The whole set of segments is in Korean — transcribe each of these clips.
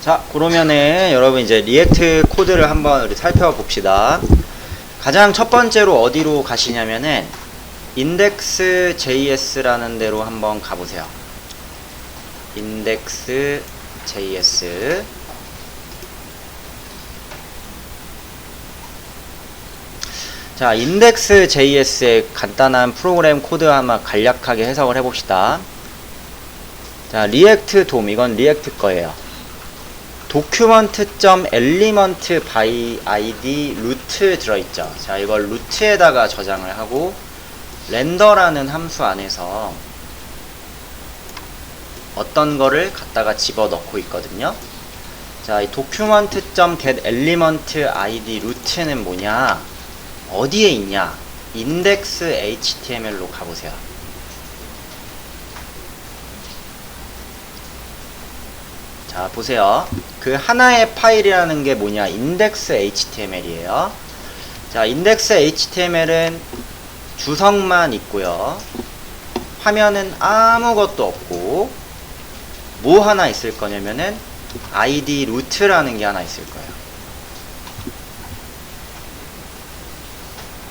자, 그러면은 여러분 이제 리액트 코드를 한번 우리 살펴봅시다. 가장 첫 번째로 어디로 가시냐면은 index.js라는 데로 한번 가보세요. index.js. 자, index.js의 간단한 프로그램 코드 한번 간략하게 해석을 해봅시다. 자, 리액트 돔, 이건 리액트 거예요. document.element by id 루트 들어있죠. 자, 이걸 루트에다가 저장을 하고 렌더라는 함수 안에서 어떤 거를 갖다가 집어넣고 있거든요. 자, 이 document.getElement id 루트는 뭐냐, 어디에 있냐, index.html로 가보세요. 자, 보세요. 그 하나의 파일이라는 게 뭐냐, index.html이에요. 자, index.html은 주석만 있고요. 화면은 아무것도 없고 뭐 하나 있을 거냐면은 id 루트라는 게 하나 있을 거예요.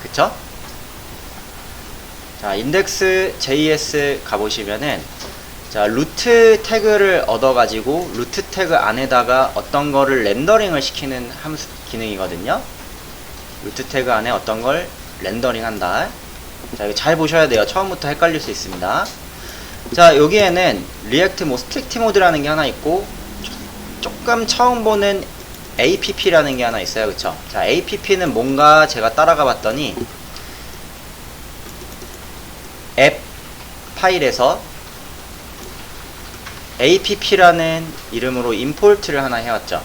그쵸? 자, index.js 가보시면은, 자, 루트 태그를 얻어가지고 루트 태그 안에다가 어떤 거를 렌더링을 시키는 함수 기능이거든요. 루트 태그 안에 어떤 걸 렌더링 한다. 자, 이거 잘 보셔야 돼요. 처음부터 헷갈릴 수 있습니다. 자, 여기에는 리액트 뭐 스트릭트 모드라는 게 하나 있고, 조금 처음 보는 app라는 게 하나 있어요. 그쵸? 자, app는 뭔가 제가 따라가 봤더니 앱 파일에서 app라는 이름으로 임포트를 하나 해왔죠.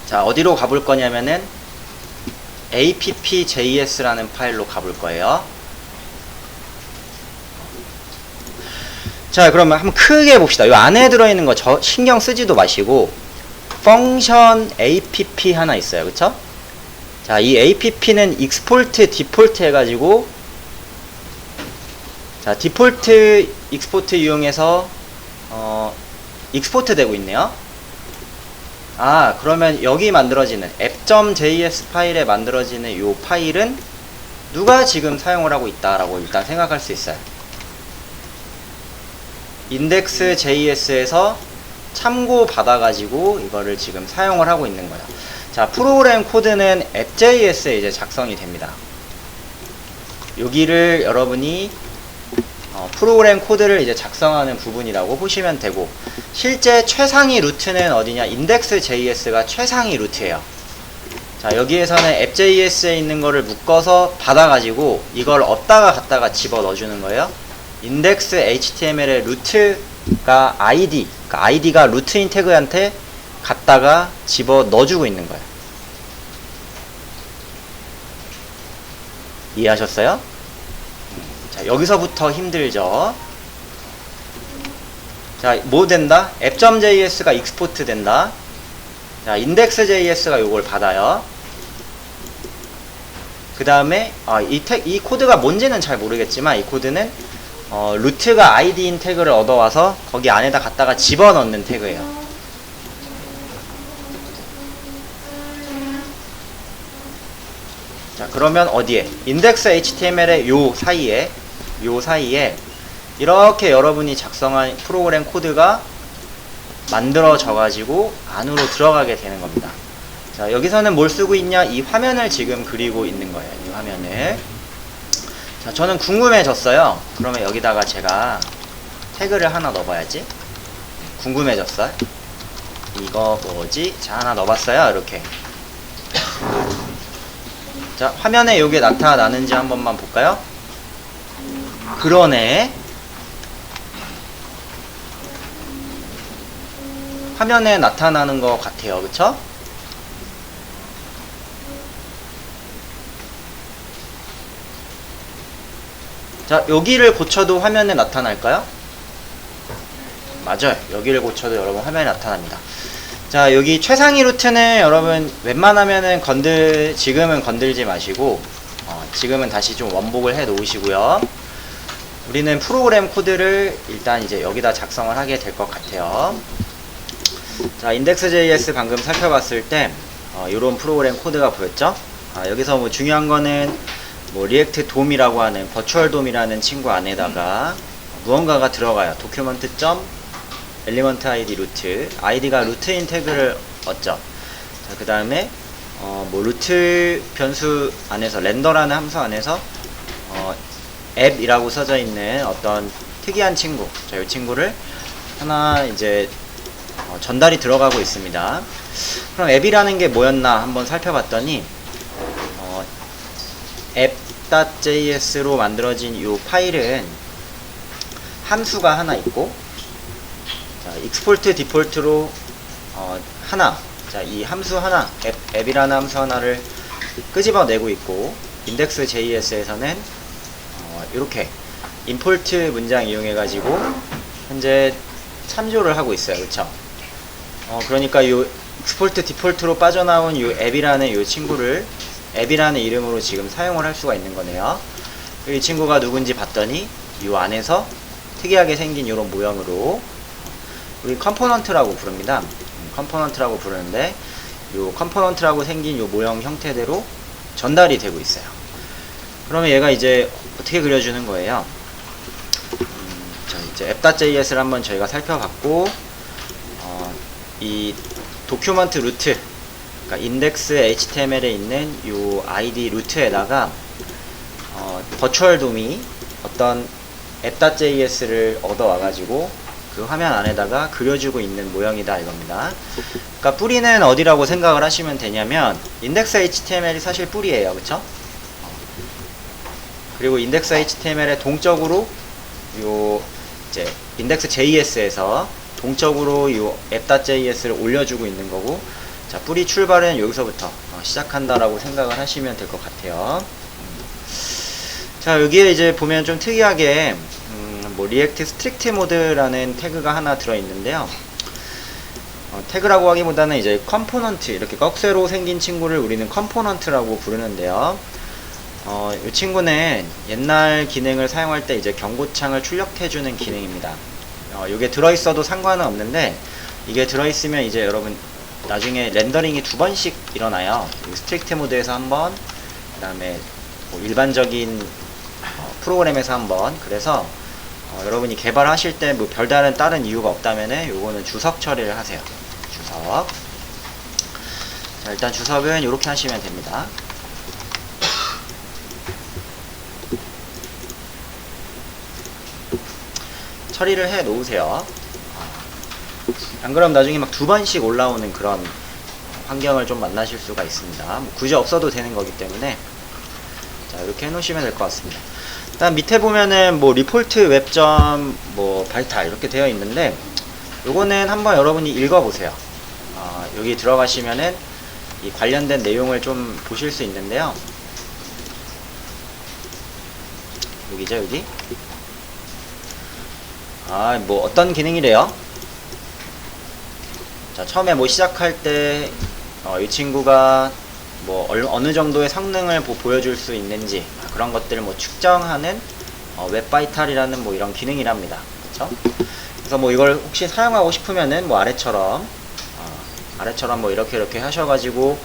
자, 어디로 가볼 거냐면은 app.js라는 파일로 가볼 거예요. 자, 그러면 한번 크게 봅시다. 이 안에 들어있는 거 신경 쓰지도 마시고, 펑션 app 하나 있어요. 그쵸? 자, 이 app는 익스포트 디폴트 해가지고, 자, 디폴트 익스포트 이용해서 익스포트 되고 있네요. 아, 그러면 여기 만들어지는 app.js 파일에 만들어지는 이 파일은 누가 지금 사용을 하고 있다라고 일단 생각할 수 있어요. index.js에서 참고 받아가지고 이거를 지금 사용을 하고 있는 거예요. 자, 프로그램 코드는 app.js에 이제 작성이 됩니다. 여기를 여러분이 프로그램 코드를 이제 작성하는 부분이라고 보시면 되고, 실제 최상위 루트는 어디냐, index.js가 최상위 루트예요. 자, 여기에서는 app.js에 있는 거를 묶어서 받아가지고 이걸 얻다가 갖다가 집어 넣어주는 거예요. index.html의 루트가 id, 그러니까 id가 루트인 태그한테 갖다가 집어 넣어주고 있는 거예요. 이해하셨어요? 자, 여기서부터 힘들죠. 자, 뭐 된다? app.js가 익스포트 된다. 자, index.js가 요걸 받아요. 그 다음에 이 코드가 뭔지는 잘 모르겠지만, 이 코드는 루트가 id인 태그를 얻어와서 거기 안에다 갖다가 집어넣는 태그예요. 자, 그러면 어디에? index.html의 요 사이에 이렇게 여러분이 작성한 프로그램 코드가 만들어져 가지고 안으로 들어가게 되는 겁니다. 자, 여기서는 뭘 쓰고 있냐? 이 화면을 지금 그리고 있는 거예요. 이 화면을. 자, 저는 궁금해졌어요. 그러면 여기다가 제가 태그를 하나 넣어봐야지. 궁금해졌어요. 이거 뭐지? 자, 하나 넣어봤어요. 이렇게. 자, 화면에 요게 나타나는지 한 번만 볼까요? 그러네. 화면에 나타나는 것 같아요. 그쵸? 자, 여기를 고쳐도 화면에 나타날까요? 맞아요. 여기를 고쳐도 여러분 화면에 나타납니다. 자, 여기 최상위 루트는 여러분 웬만하면은 지금은 건들지 마시고, 지금은 다시 좀 원복을 해 놓으시고요. 우리는 프로그램 코드를 일단 이제 여기다 작성을 하게 될 것 같아요. 자, index.js 방금 살펴봤을 때 이런 프로그램 코드가 보였죠? 여기서 뭐 중요한 거는 뭐 리액트 돔이라고 하는 버추얼 돔이라는 친구 안에다가 무언가가 들어가요. 도큐먼트 점 엘리먼트 아이디 루트, 아이디가 루트인 태그를 얻죠. 자, 그 다음에 뭐 루트 변수 안에서 렌더라는 함수 안에서 앱이라고 써져 있는 어떤 특이한 친구, 자, 이 친구를 하나 이제 전달이 들어가고 있습니다. 그럼 앱이라는 게 뭐였나 한번 살펴봤더니 app.js로 만들어진 이 파일은 함수가 하나 있고, 자, export 디폴트로 하나, 자, 이 함수 하나, 앱이라는 함수 하나를 끄집어내고 있고, index.js에서는 이렇게 import 문장 이용해 가지고 현재 참조를 하고 있어요. 그쵸? 그러니까 이 export 디폴트로 빠져나온 이 앱이라는 이 친구를 앱이라는 이름으로 지금 사용을 할 수가 있는 거네요. 이 친구가 누군지 봤더니 이 안에서 특이하게 생긴 이런 모형으로 우리 컴포넌트라고 부릅니다. 컴포넌트라고 부르는데 이 컴포넌트라고 생긴 이 모형 형태대로 전달이 되고 있어요. 그러면 얘가 이제 어떻게 그려주는 거예요? 자, 이제 app.js를 한번 저희가 살펴봤고, 이 도큐먼트 루트, 그러니까 인덱스 html에 있는 이 id 루트에다가 버추얼 돔이 어떤 app.js를 얻어와가지고 그 화면 안에다가 그려주고 있는 모형이다 이겁니다. 그러니까 뿌리는 어디라고 생각을 하시면 되냐면 인덱스 html이 사실 뿌리예요. 그쵸? 그리고 인덱스 html에 동적으로 요 이제 index.js에서 동적으로 이 app.js를 올려주고 있는 거고, 자, 뿌리 출발은 여기서부터 시작한다라고 생각을 하시면 될 것 같아요. 자, 여기에 이제 보면 좀 특이하게 뭐 리액트 스트릭트 모드라는 태그가 하나 들어있는데요. 태그라고 하기보다는 이제 컴포넌트, 이렇게 꺽쇠로 생긴 친구를 우리는 컴포넌트라고 부르는데요. 이 친구는 옛날 기능을 사용할 때 이제 경고창을 출력해주는 기능입니다. 이게 들어있어도 상관은 없는데, 이게 들어있으면 이제 여러분 나중에 렌더링이 두 번씩 일어나요. 스트릭트 모드에서 한 번, 그 다음에 뭐 일반적인 프로그램에서 한 번. 그래서 여러분이 개발하실 때 뭐 별다른 다른 이유가 없다면은 요거는 주석 처리를 하세요. 주석. 자, 일단 주석은 이렇게 하시면 됩니다. 처리를 해 놓으세요. 안 그럼 나중에 막 두 번씩 올라오는 그런 환경을 좀 만나실 수가 있습니다. 뭐 굳이 없어도 되는 거기 때문에, 자, 이렇게 해 놓으시면 될 것 같습니다. 일단 밑에 보면은 뭐 리포트 웹점 뭐 발탈 이렇게 되어 있는데, 요거는 한번 여러분이 읽어보세요. 여기 들어가시면은 이 관련된 내용을 좀 보실 수 있는데요. 여기죠, 여기. 뭐 어떤 기능이래요? 자, 처음에 뭐 시작할 때 이 친구가 뭐 어느 정도의 성능을 보여줄 수 있는지 그런 것들을 뭐 측정하는 웹바이탈이라는 뭐 이런 기능이랍니다. 그쵸? 그래서 뭐 이걸 혹시 사용하고 싶으면은 뭐 아래처럼 뭐 이렇게 하셔가지고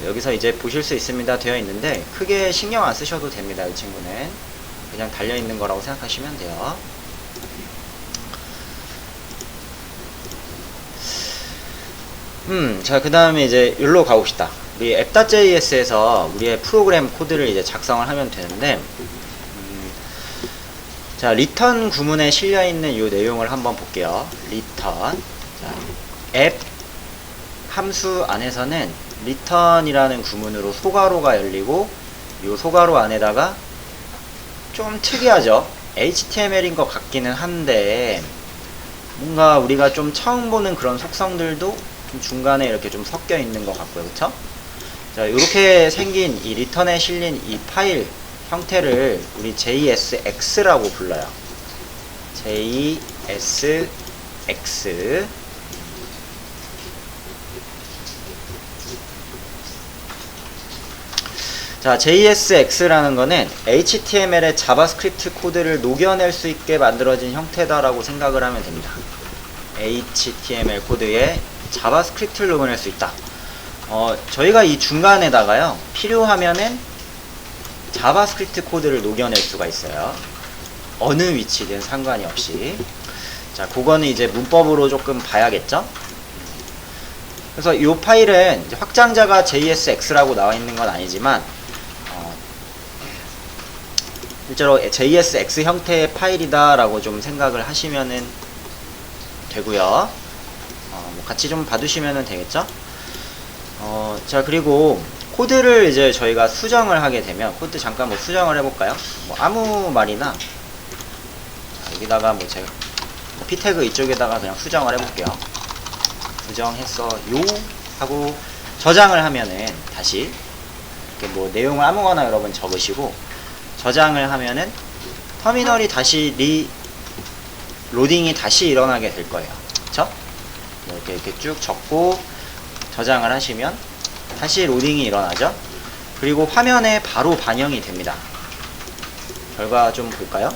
여기서 이제 보실 수 있습니다 되어 있는데, 크게 신경 안 쓰셔도 됩니다. 이 친구는 그냥 달려 있는 거라고 생각하시면 돼요. 자, 그 다음에 이제 여기로 가봅시다. 우리 app.js에서 우리의 프로그램 코드를 이제 작성을 하면 되는데, 자, return 구문에 실려있는 이 내용을 한번 볼게요. return. 자, app 함수 안에서는 return이라는 구문으로 소괄호가 열리고, 이 소괄호 안에다가 좀 특이하죠? HTML인 것 같기는 한데, 뭔가 우리가 좀 처음 보는 그런 속성들도 중간에 이렇게 좀 섞여 있는 것 같고요. 그쵸? 자, 이렇게 생긴 이 리턴에 실린 이 파일 형태를 우리 JSX라고 불러요. JSX. 자, JSX라는 거는 HTML의 자바스크립트 코드를 녹여낼 수 있게 만들어진 형태다라고 생각을 하면 됩니다. HTML 코드의 자바스크립트를 녹여낼 수 있다. 저희가 이 중간에다가요, 필요하면은 자바스크립트 코드를 녹여낼 수가 있어요. 어느 위치든 상관이 없이. 자, 그거는 이제 문법으로 조금 봐야겠죠? 그래서 이 파일은 이제 확장자가 JSX라고 나와 있는 건 아니지만, 실제로 JSX 형태의 파일이다라고 좀 생각을 하시면은 되고요. 뭐 같이 좀 봐두시면 되겠죠? 자, 그리고 코드를 이제 저희가 수정을 하게 되면, 코드 잠깐 뭐 수정을 해볼까요? 뭐 아무 말이나, 여기다가 뭐 제가 p 태그 이쪽에다가 그냥 수정을 해볼게요. 수정했어요 하고 저장을 하면은 다시 이렇게 뭐 내용을 아무거나 여러분 적으시고 저장을 하면은 터미널이 다시 로딩이 다시 일어나게 될 거예요. 그쵸? 뭐 이렇게 쭉 적고 저장을 하시면 다시 로딩이 일어나죠. 그리고 화면에 바로 반영이 됩니다. 결과 좀 볼까요?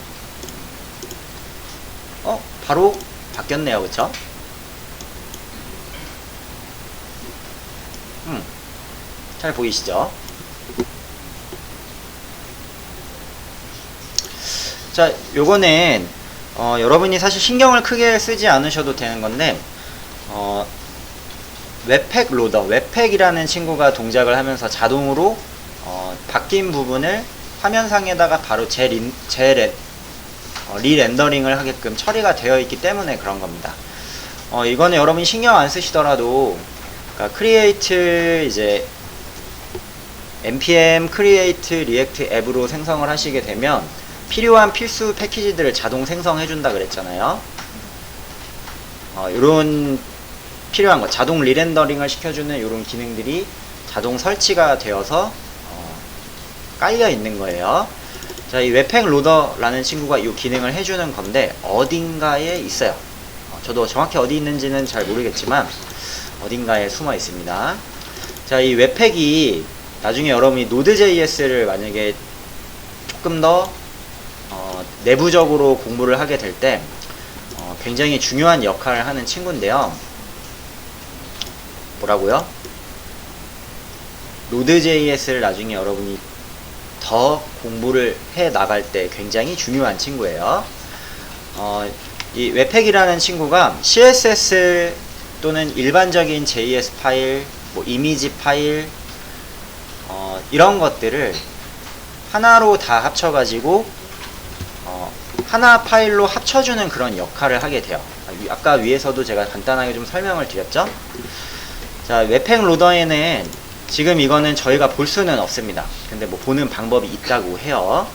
바로 바뀌었네요. 그쵸? 잘 보이시죠? 자, 요거는 여러분이 사실 신경을 크게 쓰지 않으셔도 되는 건데, 웹팩 로더, 웹팩이라는 친구가 동작을 하면서 자동으로 바뀐 부분을 화면상에다가 바로 리렌더링을 하게끔 처리가 되어 있기 때문에 그런 겁니다. 이거는 여러분이 신경 안 쓰시더라도, 그러니까 크리에이트 이제 npm create react 앱으로 생성을 하시게 되면 필요한 필수 패키지들을 자동 생성해 준다 그랬잖아요. 이런 필요한 거, 자동 리렌더링을 시켜주는 이런 기능들이 자동 설치가 되어서 깔려 있는 거예요. 자, 이 웹팩 로더라는 친구가 이 기능을 해주는 건데 어딘가에 있어요. 저도 정확히 어디 있는지는 잘 모르겠지만 어딘가에 숨어 있습니다. 자, 이 웹팩이 나중에 여러분이 Node.js를 만약에 조금 더 내부적으로 공부를 하게 될 때 굉장히 중요한 역할을 하는 친구인데요. 뭐라고요? Node.js를 나중에 여러분이 더 공부를 해 나갈 때 굉장히 중요한 친구예요. 이 웹팩이라는 친구가 CSS 또는 일반적인 JS 파일, 뭐 이미지 파일, 이런 것들을 하나로 다 합쳐가지고 하나 파일로 합쳐주는 그런 역할을 하게 돼요. 아까 위에서도 제가 간단하게 좀 설명을 드렸죠. 자, 웹팩 로더에는 지금 이거는 저희가 볼 수는 없습니다. 근데 뭐 보는 방법이 있다고 해요.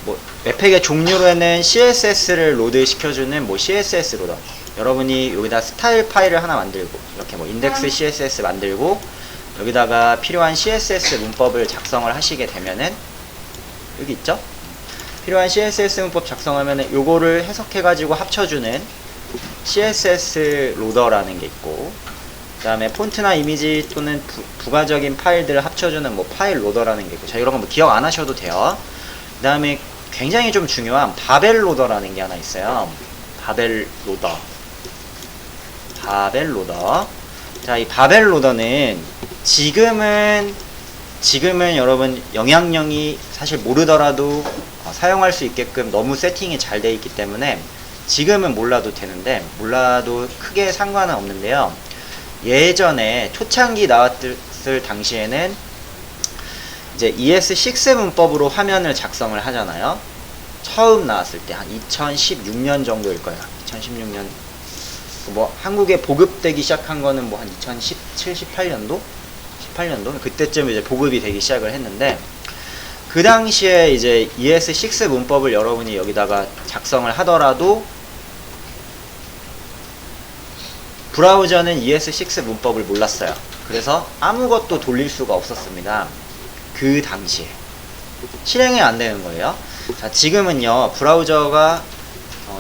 뭐 웹팩의 종류로는 CSS를 로드 시켜주는 뭐 CSS 로더, 여러분이 여기다 스타일 파일을 하나 만들고 이렇게 뭐 인덱스 CSS 만들고 여기다가 필요한 CSS 문법을 작성을 하시게 되면은 여기 있죠? 필요한 CSS 문법 작성하면은 요거를 해석해 가지고 합쳐주는 CSS 로더라는 게 있고, 그 다음에 폰트나 이미지 또는 부가적인 파일들을 합쳐주는 뭐 파일 로더라는 게 있고, 자, 이런 거 뭐 기억 안 하셔도 돼요. 그 다음에 굉장히 좀 중요한 바벨 로더라는 게 하나 있어요. 바벨 로더. 자, 이 바벨 로더는 지금은 여러분 영향령이 사실 모르더라도 사용할 수 있게끔 너무 세팅이 잘 돼 있기 때문에 지금은 몰라도 되는데, 몰라도 크게 상관은 없는데요. 예전에 초창기 나왔을 당시에는 이제 ES6 문법으로 화면을 작성을 하잖아요. 처음 나왔을 때 한 2016년 정도일 거예요. 2016년 뭐 한국에 보급되기 시작한 거는 뭐 한 2017, 18년도? 그때쯤 이제 보급이 되기 시작을 했는데, 그 당시에 이제 ES6 문법을 여러분이 여기다가 작성을 하더라도 브라우저는 ES6 문법을 몰랐어요. 그래서 아무것도 돌릴 수가 없었습니다. 그 당시에 실행이 안 되는 거예요. 자, 지금은요 브라우저가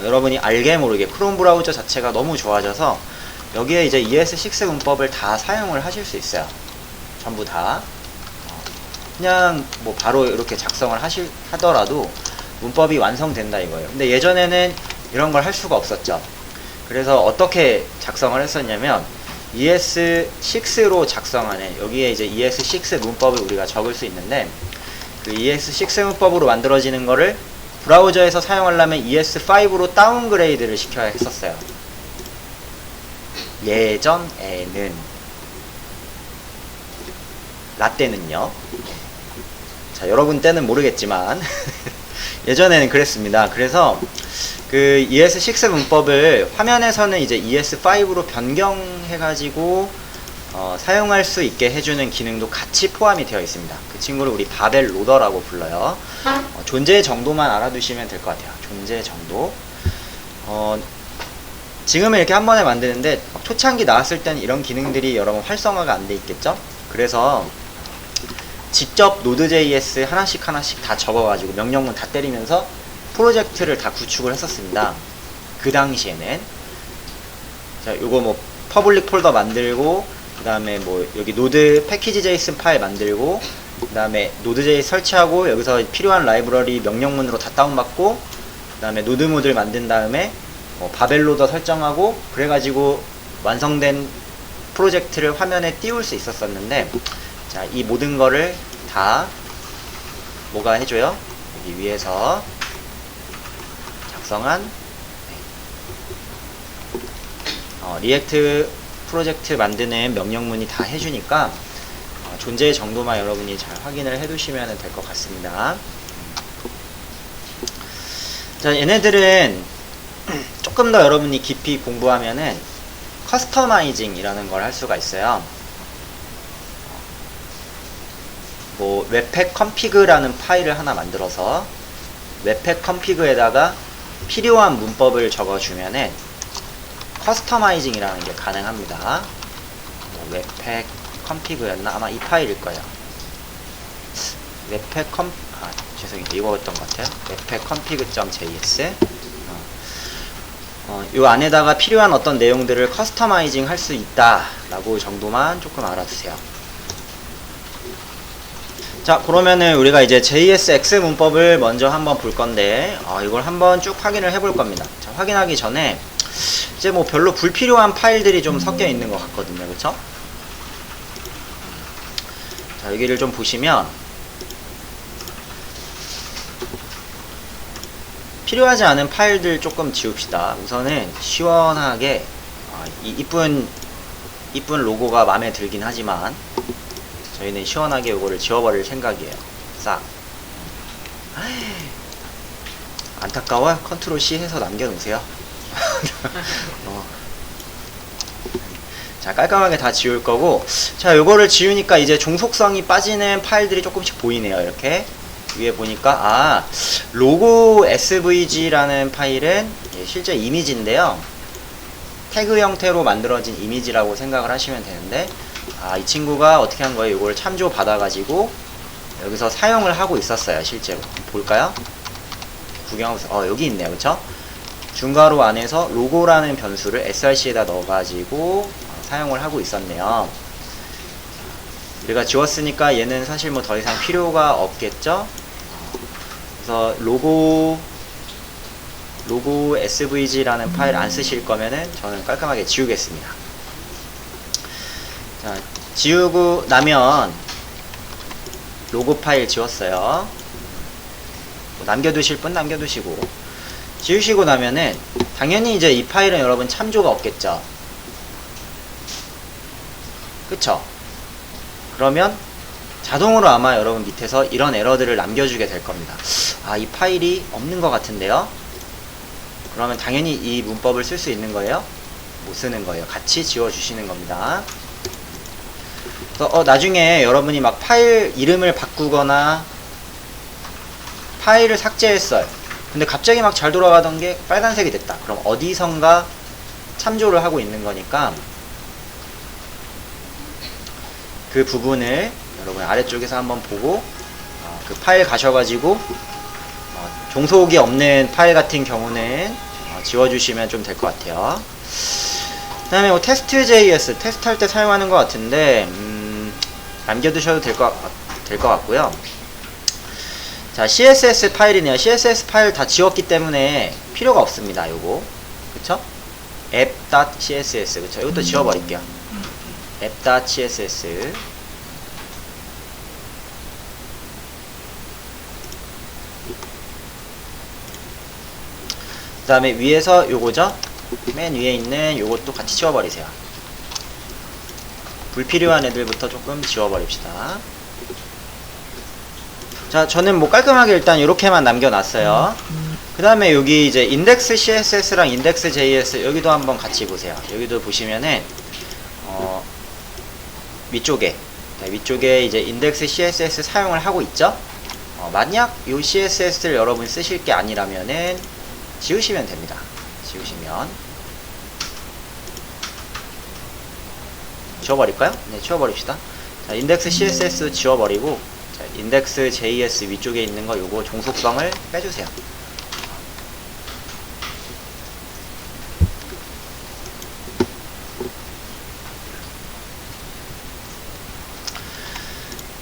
여러분이 알게 모르게 크롬 브라우저 자체가 너무 좋아져서 여기에 이제 ES6 문법을 다 사용을 하실 수 있어요. 전부 다 그냥 뭐 바로 이렇게 작성을 하더라도 문법이 완성된다 이거예요. 근데 예전에는 이런 걸 할 수가 없었죠. 그래서 어떻게 작성을 했었냐면 ES6로 작성하는, 여기에 이제 ES6 문법을 우리가 적을 수 있는데, 그 ES6 문법으로 만들어지는 거를 브라우저에서 사용하려면 ES5로 다운그레이드를 시켜야 했었어요. 예전에는. 라떼는요. 자, 여러분 때는 모르겠지만 예전에는 그랬습니다. 그래서 그 ES6 문법을 화면에서는 이제 ES5로 변경해가지고 사용할 수 있게 해주는 기능도 같이 포함이 되어 있습니다. 그 친구를 우리 바벨 로더라고 불러요. 존재 정도만 알아두시면 될 것 같아요. 존재 정도. 지금은 이렇게 한 번에 만드는데 초창기 나왔을 때는 이런 기능들이 여러분 활성화가 안 돼 있겠죠? 그래서 직접 Node.js 하나씩 다 적어가지고 명령문 다 때리면서 프로젝트를 다 구축을 했었습니다. 그 당시에는. 자, 요거 뭐 퍼블릭 폴더 만들고, 그 다음에 뭐 여기 노드 패키지 JSON 파일 만들고, 그 다음에 Node.js 설치하고, 여기서 필요한 라이브러리 명령문으로 다 다운받고, 그 다음에 노드 모드를 만든 다음에 바벨로더 설정하고, 그래가지고 완성된 프로젝트를 화면에 띄울 수 있었었는데, 자, 이 모든 거를 다 뭐가 해줘요? 여기 위에서 작성한 리액트 프로젝트 만드는 명령문이 다 해주니까 존재의 정도만 여러분이 잘 확인을 해두시면 될 것 같습니다. 자, 얘네들은 조금 더 여러분이 깊이 공부하면은 커스터마이징 이라는 걸 할 수가 있어요. 뭐 웹팩 컴피그라는 파일을 하나 만들어서 웹팩 컴피그에다가 필요한 문법을 적어주면은 커스터마이징이라는 게 가능합니다. 뭐 웹팩 컴피그였나? 아마 이 파일일 거예요. 웹팩 죄송해요. 이거였던 것 같아요. 웹팩 config.js. 요 안에다가 필요한 어떤 내용들을 커스터마이징 할 수 있다 라고 정도만 조금 알아두세요. 자, 그러면은 우리가 이제 JSX 문법을 먼저 한번 볼 건데, 이걸 한번 쭉 확인을 해볼 겁니다. 자, 확인하기 전에 이제 뭐 별로 불필요한 파일들이 좀 섞여 있는 것 같거든요. 그쵸? 자, 여기를 좀 보시면 필요하지 않은 파일들 조금 지웁시다. 우선은 시원하게 이 이쁜 로고가 마음에 들긴 하지만 저희는 시원하게 이거를 지워버릴 생각이에요. 싹. 안타까워요? 컨트롤 C 해서 남겨놓으세요. 자, 깔끔하게 다 지울 거고, 자, 요거를 지우니까 이제 종속성이 빠지는 파일들이 조금씩 보이네요. 이렇게 위에 보니까 로고 svg라는 파일은 실제 이미지인데요. 태그 형태로 만들어진 이미지라고 생각을 하시면 되는데, 이 친구가 어떻게 한 거예요? 이걸 참조 받아가지고 여기서 사용을 하고 있었어요. 실제로 볼까요? 구경하면서 여기 있네요. 그쵸? 중괄호 안에서 로고라는 변수를 src에다 넣어가지고 사용을 하고 있었네요. 우리가 지웠으니까 얘는 사실 뭐 더 이상 필요가 없겠죠? 그래서 로고 svg라는 파일 안 쓰실 거면은 저는 깔끔하게 지우겠습니다. 자, 지우고 나면 로고 파일 지웠어요. 뭐 남겨두실 분 남겨두시고, 지우시고 나면은 당연히 이제 이 파일은 여러분 참조가 없겠죠. 그쵸? 그러면 자동으로 아마 여러분 밑에서 이런 에러들을 남겨주게 될 겁니다. 이 파일이 없는 것 같은데요? 그러면 당연히 이 문법을 쓸 수 있는 거예요? 못 쓰는 거예요. 같이 지워주시는 겁니다. 그래서 나중에 여러분이 막 파일 이름을 바꾸거나 파일을 삭제했어요. 근데 갑자기 막 잘 돌아가던 게 빨간색이 됐다. 그럼 어디선가 참조를 하고 있는 거니까 그 부분을 여러분 아래쪽에서 한번 보고 그 파일 가셔가지고 종속이 없는 파일 같은 경우는 지워주시면 좀 될 것 같아요. 그 다음에 뭐 test.js 테스트 할 때 사용하는 것 같은데 남겨두셔도 될 것 같고요. 자, CSS 파일이네요. CSS 파일 다 지웠기 때문에 필요가 없습니다. 요거 그쵸? app.css 그쵸? 이것도 지워버릴게요. app.css 그 다음에 위에서 요거죠? 맨 위에 있는 요것도 같이 지워버리세요. 불필요한 애들부터 조금 지워버립시다. 자, 저는 뭐 깔끔하게 일단 이렇게만 남겨놨어요. 그 다음에 여기 이제 인덱스 CSS랑 인덱스 JS 여기도 한번 같이 보세요. 여기도 보시면은 위쪽에 위쪽에 이제 인덱스 CSS 사용을 하고 있죠. 만약 이 CSS를 여러분 쓰실 게 아니라면은 지우시면 됩니다. 지우시면 지워버릴까요? 네, 지워버립시다. 자, 인덱스 CSS 지워버리고 자, 인덱스 JS 위쪽에 있는 거 요거 종속성을 빼주세요.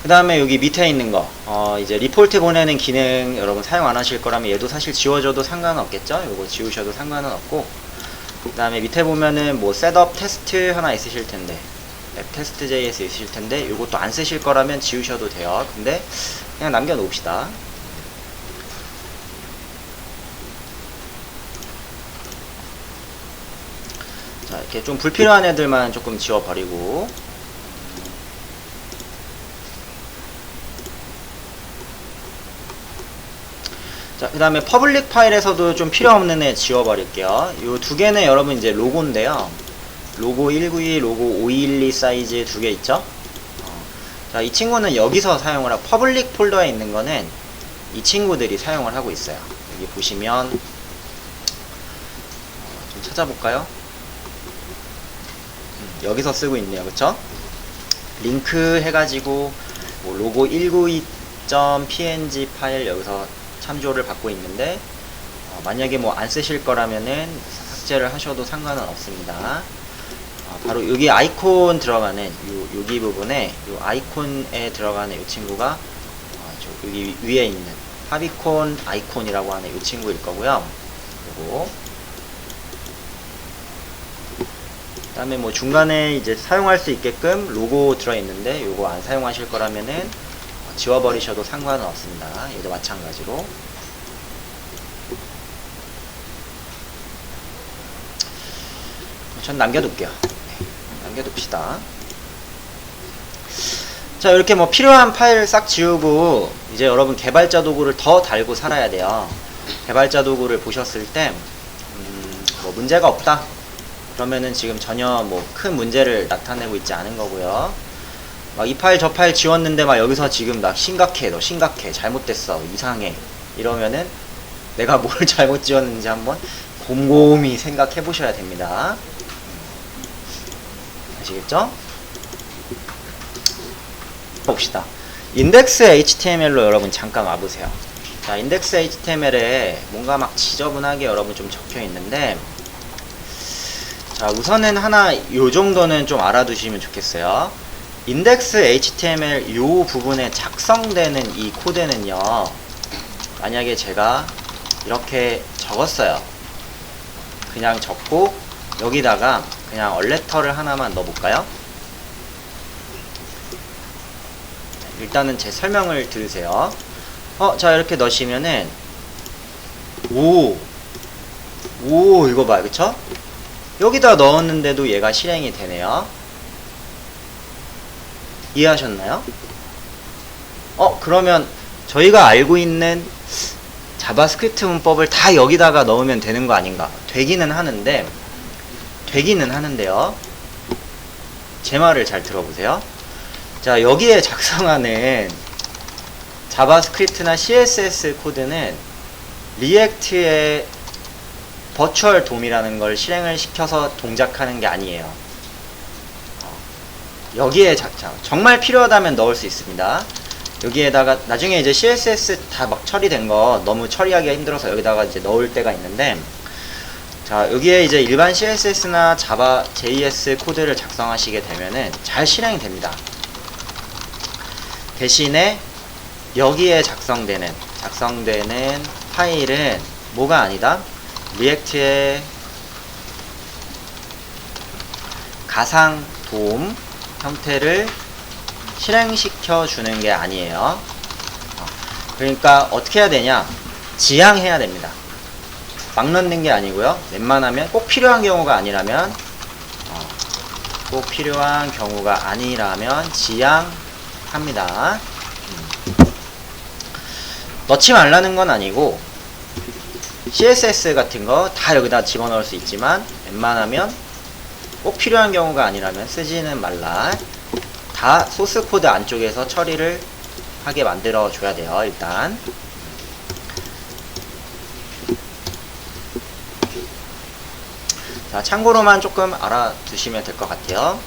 그 다음에 여기 밑에 있는 거 이제 리포트 보내는 기능 여러분 사용 안 하실 거라면 얘도 사실 지워줘도 상관은 없겠죠. 요거 지우셔도 상관은 없고, 그 다음에 밑에 보면은 뭐 셋업 테스트 하나 있으실 텐데 앱 테스트 JS 있으실 텐데 요것도 안 쓰실 거라면 지우셔도 돼요. 근데 그냥 남겨 놓읍시다. 자, 이렇게 좀 불필요한 애들만 조금 지워버리고, 자, 그 다음에 퍼블릭 파일에서도 좀 필요 없는 애 지워버릴게요. 요 두 개는 여러분 이제 로고인데요. 로고 192, 로고 5212 사이즈 두 개 있죠? 자, 이 친구는 여기서 사용을 하고, 퍼블릭 폴더에 있는 거는 이 친구들이 사용을 하고 있어요. 여기 보시면, 좀 찾아볼까요? 여기서 쓰고 있네요. 그쵸? 링크 해가지고, 뭐 로고 192.png 파일 여기서 참조를 받고 있는데, 만약에 뭐 안 쓰실 거라면은 삭제를 하셔도 상관은 없습니다. 바로 여기 아이콘 들어가는 여기 부분에 요 아이콘에 들어가는 이 친구가 여기 위에 있는 하비콘 아이콘이라고 하는 이 친구일 거고요. 그리고 그다음에 뭐 중간에 이제 사용할 수 있게끔 로고 들어 있는데 요거 안 사용하실 거라면은 지워버리셔도 상관은 없습니다. 얘도 마찬가지로. 전 남겨둘게요. 남겨둡시다. 자, 이렇게 뭐 필요한 파일 싹 지우고 이제 여러분 개발자 도구를 더 달고 살아야 돼요. 개발자 도구를 보셨을 때 뭐 문제가 없다 그러면은 지금 전혀 뭐 큰 문제를 나타내고 있지 않은 거고요. 막 이 파일 저 파일 지웠는데 막 여기서 지금 나 심각해, 너 심각해, 잘못됐어, 이상해 이러면은 내가 뭘 잘못 지웠는지 한번 곰곰이 생각해 보셔야 됩니다. 아시겠죠? 봅시다. 인덱스 HTML로 여러분 잠깐 와보세요. 자, 인덱스 HTML에 뭔가 막 지저분하게 여러분 좀 적혀 있는데, 자, 우선은 하나 요 정도는 좀 알아두시면 좋겠어요. 인덱스 HTML 요 부분에 작성되는 이 코드는요, 만약에 제가 이렇게 적었어요. 그냥 적고 여기다가 그냥 얼레터를 하나만 넣어볼까요? 일단은 제 설명을 들으세요. 자, 이렇게 넣으시면은 오 이거 봐요. 그쵸? 여기다 넣었는데도 얘가 실행이 되네요. 이해하셨나요? 그러면 저희가 알고 있는 자바스크립트 문법을 다 여기다가 넣으면 되는 거 아닌가? 되기는 하는데요. 제 말을 잘 들어보세요. 자, 여기에 작성하는 자바스크립트나 CSS 코드는 리액트의 버추얼 돔이라는 걸 실행을 시켜서 동작하는 게 아니에요. 여기에 정말 필요하다면 넣을 수 있습니다. 여기에다가 나중에 이제 CSS 다 막 처리된 거 너무 처리하기가 힘들어서 여기다가 이제 넣을 때가 있는데, 자, 여기에 이제 일반 CSS나 자바 JS 코드를 작성하시게 되면은 잘 실행이 됩니다. 대신에 여기에 작성되는 파일은 뭐가 아니다? 리액트의 가상 도움 형태를 실행시켜 주는 게 아니에요. 그러니까 어떻게 해야 되냐? 지향해야 됩니다. 막 넣는 게 아니고요. 웬만하면 꼭 필요한 경우가 아니라면 지향합니다. 넣지 말라는 건 아니고 CSS 같은 거 다 여기다 집어넣을 수 있지만 웬만하면 꼭 필요한 경우가 아니라면 쓰지는 말라. 다 소스 코드 안쪽에서 처리를 하게 만들어 줘야 돼요. 일단 자, 참고로만 조금 알아두시면 될 것 같아요.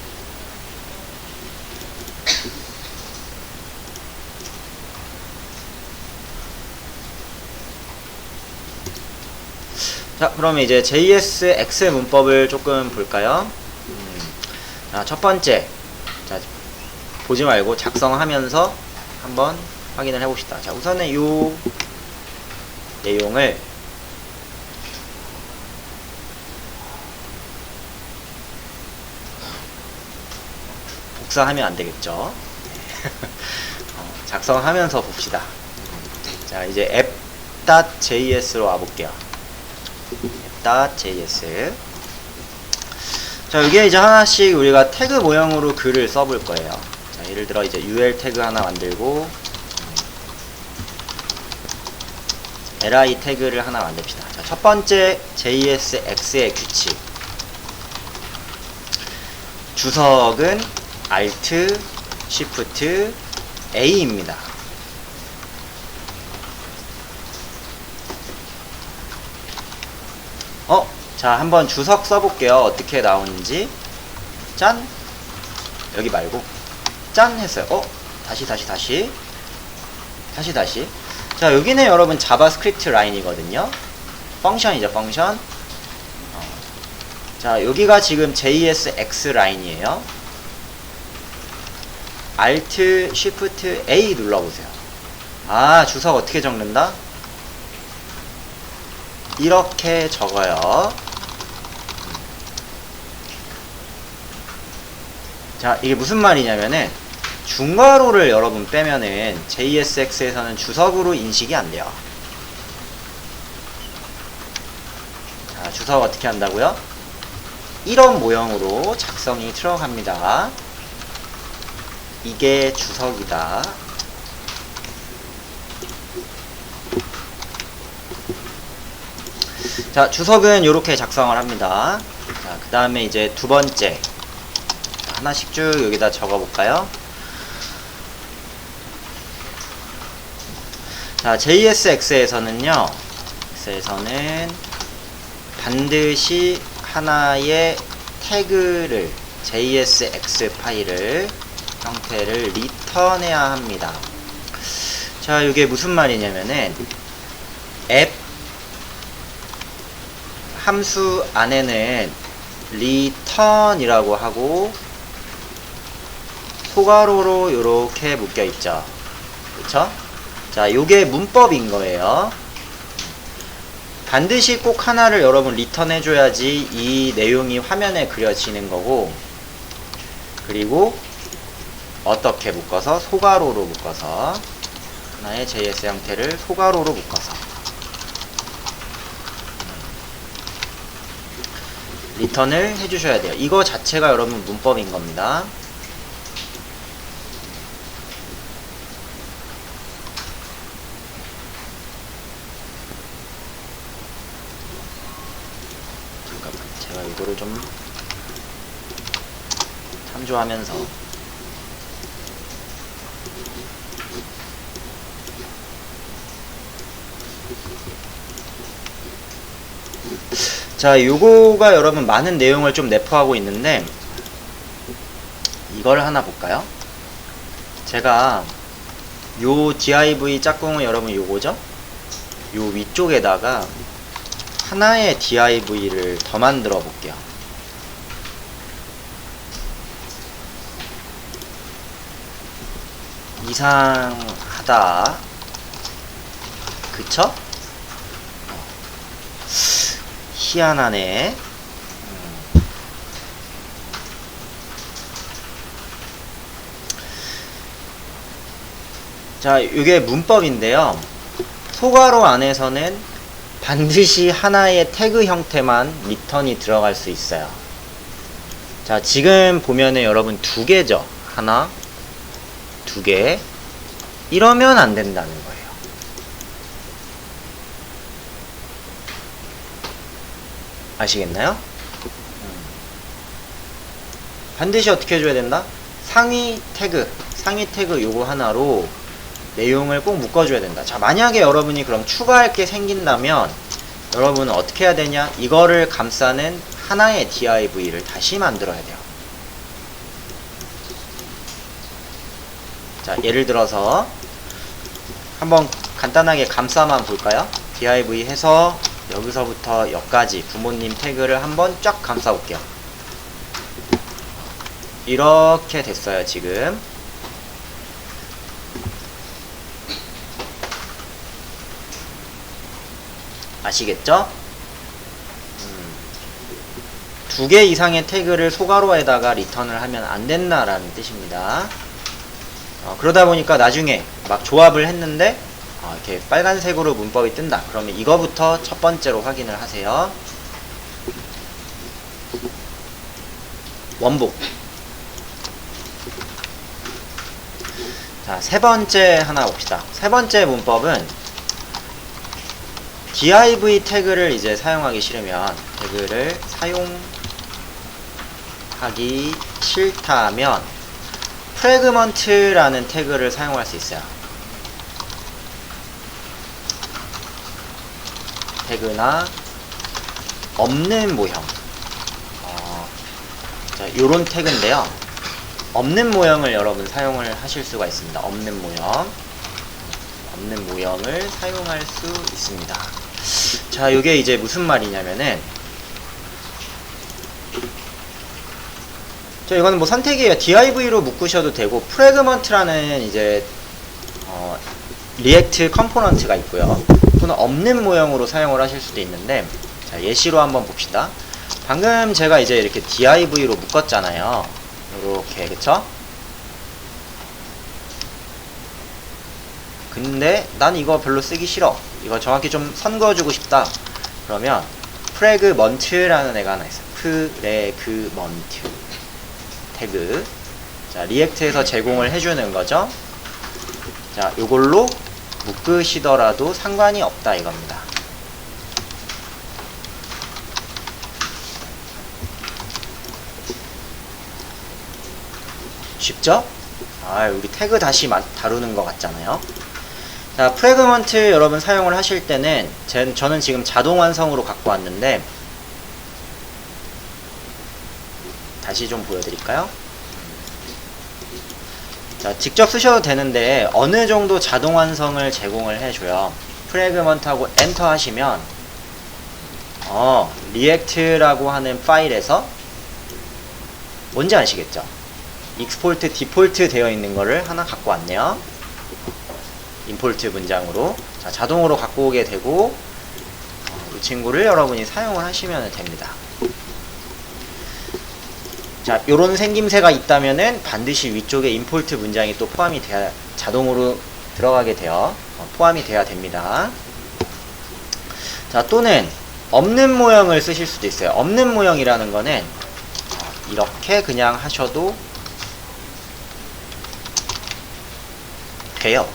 자, 그러면 이제 JSX 문법을 조금 볼까요? 자, 첫 번째, 자, 보지 말고 작성하면서 한번 확인을 해봅시다. 자, 우선은 이 내용을 복사하면 안 되겠죠? 작성하면서 봅시다. 자, 이제 app.js로 와볼게요. app.js. 자, 여기에 이제 하나씩 우리가 태그 모형으로 글을 써볼 거예요. 자, 예를 들어 이제 ul 태그 하나 만들고 li 태그를 하나 만듭시다. 자, 첫 번째 JSX의 규칙. 주석은 Alt, Shift, A입니다. 자, 한번 주석 써볼게요. 어떻게 나오는지. 짠! 여기 말고 짠! 했어요. 다시. 자, 여기는 여러분 자바스크립트 라인이거든요. 펑션이죠, 펑션. 자, 여기가 지금 JSX 라인이에요. Alt, Shift, A 눌러보세요. 아, 주석 어떻게 적는다? 이렇게 적어요. 자, 이게 무슨 말이냐면은 중괄호를 여러분 빼면은 JSX에서는 주석으로 인식이 안 돼요. 자, 주석 어떻게 한다고요? 이런 모형으로 작성이 들어갑니다. 이게 주석이다. 자, 주석은 이렇게 작성을 합니다. 자, 그 다음에 이제 두 번째. 하나씩 쭉 여기다 적어볼까요? 자, JSX에서는요, X에서는 반드시 하나의 태그를, JSX 파일을, 형태를 리턴해야 합니다. 자, 이게 무슨 말이냐면은, 앱 함수 안에는 return이라고 하고 소괄호로 이렇게 묶여 있죠. 그쵸? 자, 요게 문법인 거예요. 반드시 꼭 하나를 여러분 리턴 해줘야지 이 내용이 화면에 그려지는 거고, 그리고 어떻게 묶어서 소괄호로 묶어서 하나의 JS 형태를 소괄호로 묶어서 리턴을 해주셔야 돼요. 이거 자체가 여러분 문법인 겁니다. 잠깐만, 제가 이거를 좀 참조하면서 자, 요거가 여러분 많은 내용을 좀 내포하고 있는데 이걸 하나 볼까요? 제가 요 div 짝꿍은 여러분 요거죠? 요 위쪽에다가 하나의 div를 더 만들어 볼게요. 이상하다. 그쵸? 희한하네. 자, 이게 문법인데요. 소괄호 안에서는 반드시 하나의 태그 형태만 리턴이 들어갈 수 있어요. 자, 지금 보면은 여러분 두 개죠. 하나, 두 개. 이러면 안 된다는 거예요. 아시겠나요? 반드시 어떻게 해줘야 된다? 상위 태그 요거 하나로 내용을 꼭 묶어줘야 된다. 자, 만약에 여러분이 그럼 추가할 게 생긴다면 여러분은 어떻게 해야 되냐? 이거를 감싸는 하나의 div를 다시 만들어야 돼요. 자, 예를 들어서 한번 간단하게 감싸만 볼까요? div 해서 여기서부터 여기까지 부모님 태그를 한번 쫙 감싸 볼게요. 이렇게 됐어요, 지금. 아시겠죠? 두 개 이상의 태그를 소괄호에다가 리턴을 하면 안 된다라는 뜻입니다. 그러다 보니까 나중에 막 조합을 했는데 이렇게 빨간색으로 문법이 뜬다. 그러면 이거부터 첫 번째로 확인을 하세요. 원복. 자, 세 번째 하나 봅시다. 세 번째 문법은 div 태그를 이제 사용하기 싫으면 태그를 사용하기 싫다면 프래그먼트라는 태그를 사용할 수 있어요. 태그나 없는 모형. 자, 요런 태그인데요. 없는 모형을 여러분 사용을 하실 수가 있습니다. 없는 모형을 사용할 수 있습니다. 자, 요게 이제 무슨 말이냐면은, 자, 이거는 뭐 선택이에요. div로 묶으셔도 되고, 프래그먼트라는 이제 리액트 컴포넌트가 있고요. 또는 없는 모형으로 사용을 하실 수도 있는데, 자, 예시로 한번 봅시다. 방금 제가 이제 이렇게 div로 묶었잖아요. 요렇게, 그쵸? 근데 난 이거 별로 쓰기 싫어. 이거 정확히 좀 선 그어주고 싶다. 그러면 프래그먼트라는 애가 하나 있어요. 프래그먼트 태그. 자, 리액트에서 제공을 해주는 거죠. 자, 요걸로 묶으시더라도 상관이 없다 이겁니다. 쉽죠? 우리 태그 다시 다루는 것 같잖아요. 자, 프래그먼트 여러분 사용을 하실 때는 저는 지금 자동 완성으로 갖고 왔는데 다시 좀 보여드릴까요? 자, 직접 쓰셔도 되는데 어느 정도 자동 완성을 제공을 해줘요. 프래그먼트하고 엔터 하시면 리액트라고 하는 파일에서 뭔지 아시겠죠? 익스포트 디폴트 되어 있는 거를 하나 갖고 왔네요. 임포트 문장으로. 자, 자동으로 갖고 오게 되고 이 친구를 여러분이 사용을 하시면 됩니다. 자, 요런 생김새가 있다면은 반드시 위쪽에 임포트 문장이 또 포함이 돼야, 자동으로 들어가게 되어 포함이 돼야 됩니다. 자, 또는 없는 모형을 쓰실 수도 있어요. 없는 모형이라는 거는 이렇게 그냥 하셔도 돼요.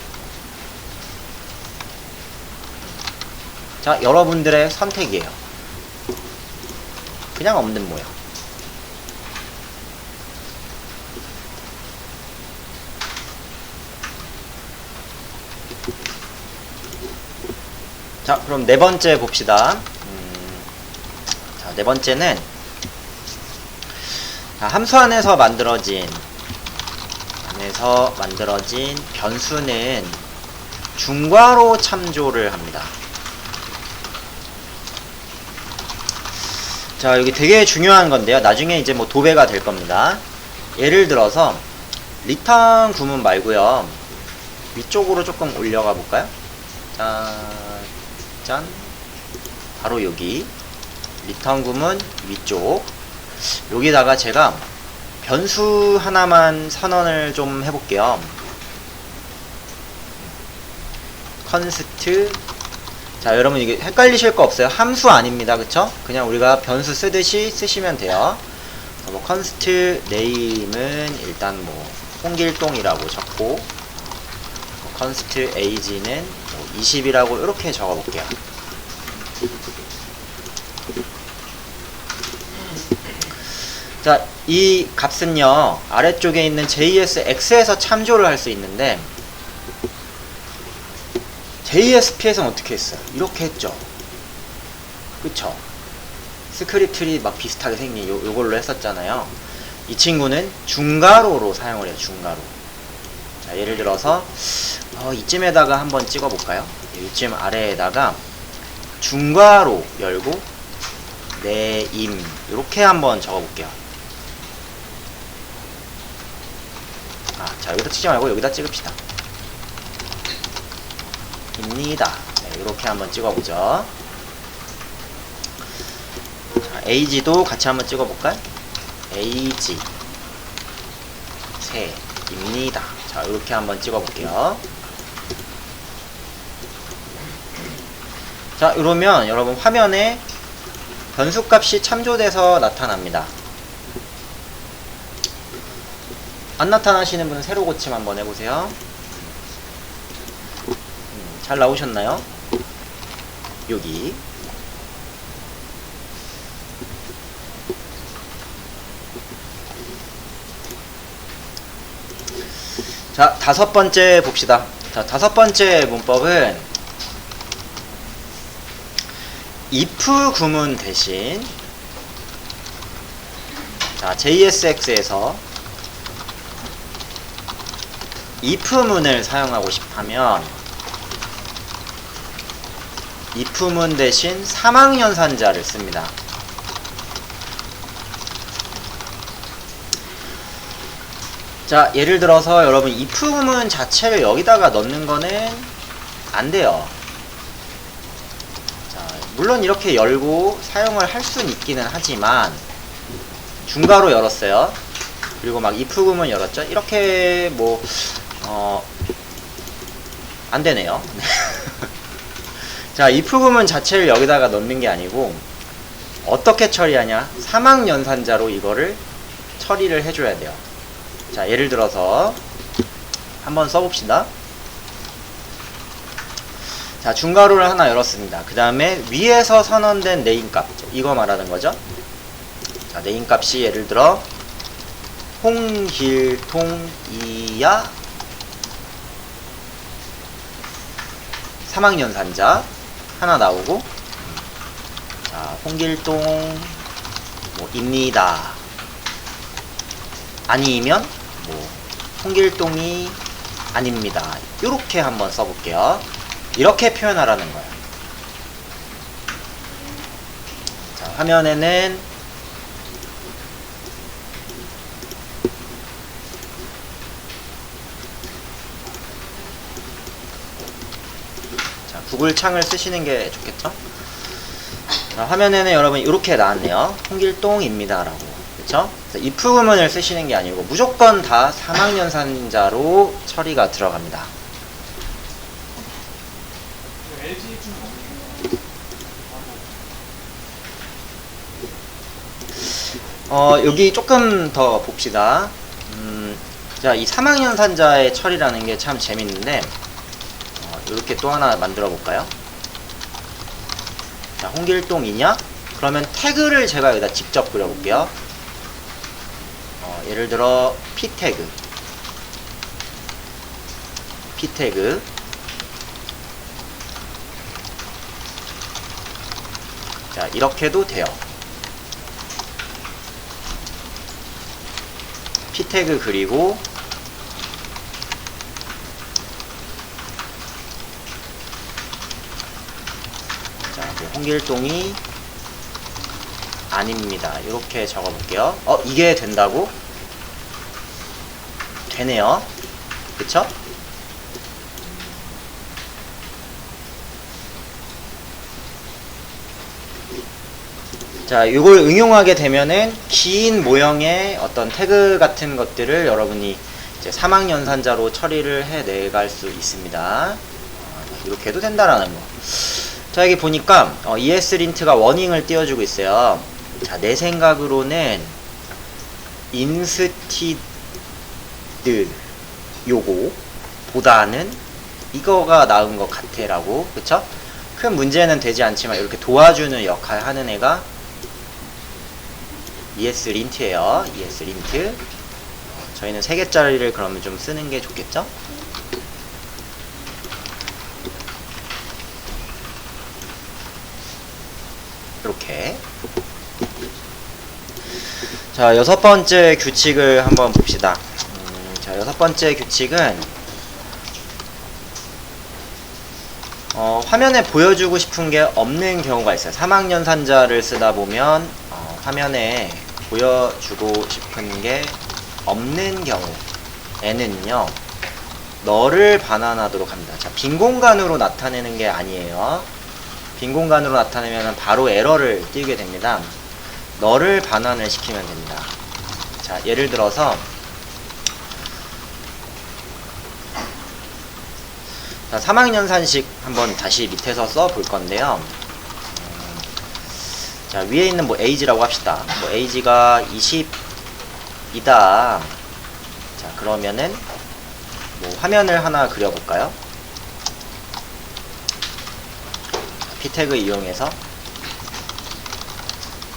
자, 여러분들의 선택이에요. 그냥 없는 모형. 자, 그럼 네 번째 봅시다. 자, 네 번째는 함수 안에서 만들어진 변수는 중괄호 참조를 합니다. 자, 여기 되게 중요한 건데요. 나중에 이제 뭐 도배가 될 겁니다. 예를 들어서 리턴 구문 말고요. 위쪽으로 조금 올려가 볼까요? 짠. 바로 여기 리턴 구문 위쪽. 여기다가 제가 변수 하나만 선언을 좀 해볼게요. const. 자, 여러분 이게 헷갈리실 거 없어요. 함수 아닙니다. 그쵸? 그냥 우리가 변수 쓰듯이 쓰시면 돼요. 뭐 const name은 일단 뭐 홍길동이라고 적고, const age는 뭐 20이라고 이렇게 적어 볼게요. 자, 이 값은요, 아래쪽에 있는 JSX에서 참조를 할 수 있는데, JSP에서는 어떻게 했어요? 이렇게 했죠. 그쵸? 스크립트리 막 비슷하게 생긴 요걸로 했었잖아요. 이 친구는 중괄호로 사용을 해요, 중괄호. 자, 예를 들어서, 이쯤에다가 한번 찍어 볼까요? 이쯤 아래에다가 중괄호 열고, 내임, 이렇게 한번 적어 볼게요. 자, 여기다 찍지 말고 여기다 찍읍시다. 입니다. 네, 이렇게 한번 찍어보죠. 자, age도 같이 한번 찍어볼까요? age 새입니다. 자, 이렇게 한번 찍어볼게요. 자, 이러면 여러분 화면에 변수값이 참조돼서 나타납니다. 안 나타나시는 분은 새로 고침 한번 해보세요. 잘 나오셨나요? 여기. 자, 다섯 번째 봅시다. 자, 다섯 번째 문법은 if 구문 대신, 자, JSX에서 if문을 사용하고 싶다면 if문 대신 3학년산자를 씁니다. 자, 예를 들어서 여러분 if문 자체를 여기다가 넣는 거는 안 돼요. 자, 물론 이렇게 열고 사용을 할 수는 있기는 하지만, 중괄호 열었어요. 그리고 막 if 구문 열었죠. 이렇게 뭐 안 되네요. 자, if 구문 자체를 여기다가 넣는 게 아니고 어떻게 처리하냐? 3학년산자로 이거를 처리를 해줘야 돼요. 자, 예를 들어서 한번 써봅시다. 자, 중괄호를 하나 열었습니다. 그 다음에 위에서 선언된 네임값, 이거 말하는 거죠. 자, 네임값이 예를 들어 홍길통이야 3학년산자 하나 나오고, 자, 홍길동 뭐 입니다. 아니면 뭐 홍길동이 아닙니다. 이렇게 한번 써볼게요. 이렇게 표현하라는 거예요. 자, 화면에는 구글 창을 쓰시는 게 좋겠죠? 자, 화면에는 여러분 이렇게 나왔네요. 홍길동입니다 라고. 그쵸? if 구문을 쓰시는 게 아니고 무조건 다 3학년산자로 처리가 들어갑니다. 여기 조금 더 봅시다. 자, 이 3학년산자의 처리라는 게 참 재밌는데, 이렇게 또 하나 만들어 볼까요? 자, 홍길동이냐? 그러면 태그를 제가 여기다 직접 그려볼게요. 예를 들어 p 태그 자, 이렇게도 돼요. p 태그 그리고 홍길동이 아닙니다. 이렇게 적어볼게요. 이게 된다고? 되네요. 그쵸? 자, 이걸 응용하게 되면은 긴 모형의 어떤 태그 같은 것들을 여러분이 이제 3학년산자로 처리를 해내갈 수 있습니다. 이렇게 해도 된다라는 거. 자, 여기 보니까 ESLint가 워닝을 띄워주고 있어요. 자, 내 생각으로는 인스티드 요거 보다는 이거가 나은 것 같아 라고. 그쵸? 큰 문제는 되지 않지만 이렇게 도와주는 역할 하는 애가 ESLint예요. ESLint. 저희는 3개짜리를 그러면 좀 쓰는 게 좋겠죠? 이렇게. 자, 6번째 규칙을 한번 봅시다. 자, 6번째 규칙은 화면에 보여주고 싶은 게 없는 경우가 있어요. 3학년 산자를 쓰다 보면 화면에 보여주고 싶은 게 없는 경우에는요, 너를 반환하도록 합니다. 자, 빈 공간으로 나타내는 게 아니에요. 빈 공간으로 나타내면 바로 에러를 띄게 됩니다. 너를 반환을 시키면 됩니다. 자, 예를 들어서 자, 3학년산식 한번 다시 밑에서 써 볼 건데요. 자, 위에 있는 뭐 age라고 합시다. 뭐 age가 20이다. 자, 그러면은 뭐 화면을 하나 그려볼까요? p 태그 이용해서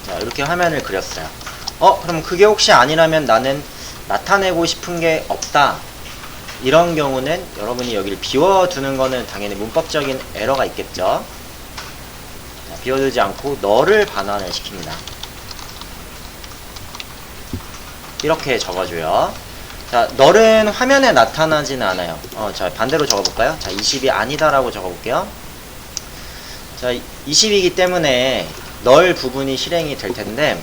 자, 이렇게 화면을 그렸어요. 그럼 그게 혹시 아니라면 나는 나타내고 싶은 게 없다. 이런 경우는 여러분이 여기를 비워두는 거는 당연히 문법적인 에러가 있겠죠. 자, 비워두지 않고 너를 반환을 시킵니다. 이렇게 적어줘요. 자, 너는 화면에 나타나지는 않아요. 자, 반대로 적어볼까요? 자, 20이 아니다라고 적어볼게요. 자, 20이기 때문에 널 부분이 실행이 될 텐데,